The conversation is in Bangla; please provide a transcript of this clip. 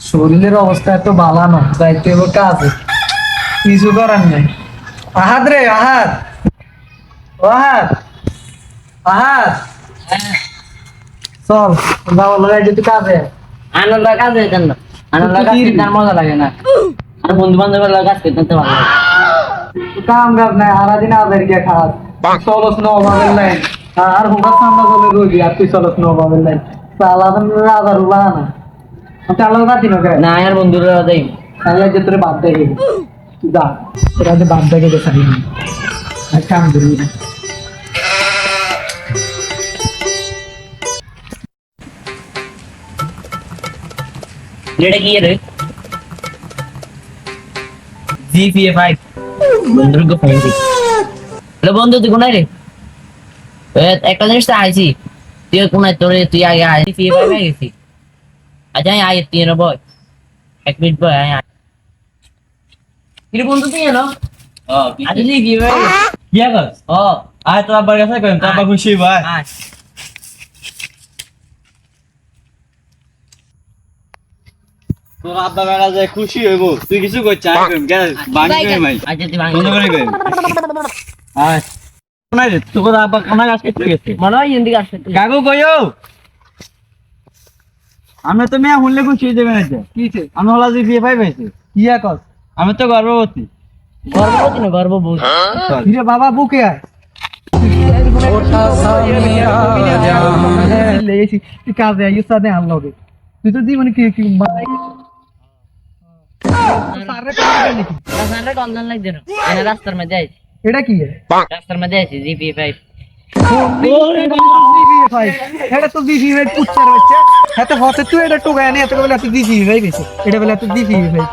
শরীরের অবস্থা এত ভালো না, যাইতে হবে কাজে, কিছু করার নাই। আহাদ রে আহাদ, ও আহাদ, আহাদ, চল যাও লাগাই যেতে কাজে। আনন্দ কাজ হইতেন না, আনন্দ কাজ করতে আর মজা লাগে না। আর বন্ধু বান্ধবের কাজ করতে ভালো লাগে। কাম কাজ নাই, সারাদিন আজার গিয়ে খাস, চলস ন অভাবের লাইন। আর হুকার সামনে চলে রোগী, আর তুই চলস ন অভাবের লাইন। চালান আজার উলা না, চালাও কাটি না না আর বন্ধুরা যাই তাহলে যে তোর বাদ দেখে তুই যা, তোরা যে বাদ দেখে দেখাই আর কাম করবি না। এটা কি রে? GPA5 বন্ধুর গো ফ্রেন্ড। হ্যালো বন্ধু, তুই কোনায় রে? একটা জিনিস তো আইছি, তুই কোনায়? তোরে তুই আগে আই, GPA5 এ গেছি। আচ্ছা আয়, তুই এনে বয়, 1 মিনিট বয়। আয় বন্ধু, তুই এনো আজ GPA5 কি কর? ও আয় তোর আব্বার কাছে কইম, তোর আব্বা খুশি ভাই। আয় তোর আব্বা বেড়া যায় খুশি হইব, তুই কিছু করছিস আয় কইম, গেল বানি কইম ভাই। আচ্ছা তুই ভাঙি বন্ধ করে কইম। আয় কোনায় রে? তোর আব্বা কোনায় কাজ করতে গেছে? মনে হয় হিন্দি কাজ করতে। কাকু কইও, আমরা তো মেয়ে শুনলে খুশি হয়ে যাবে না। কিছে আমি হলা GPA5 পাইছি, ইয়া কর, আমি তো গর্ভবতী। গর্ভবতী না গর্ভবতী। হিরে বাবা বুকে আয়। লেগেছি তুই কাজে আইস সাথে আনলগে, তুই তো জীবনে কি কি রাস্তার কন্দন লাগছে না, এনে রাস্তার মধ্যে আইছি, এটা কি রাস্তার মধ্যে আইছি GPA5। এটা তো দিদি ভাই পুচ্চার বাচ্চা, এত হতে তুই এটা টোকায় নি, এত বেলা তুই দিদি ভাই গেছে, এটা বেলা তুই দিদি ভাই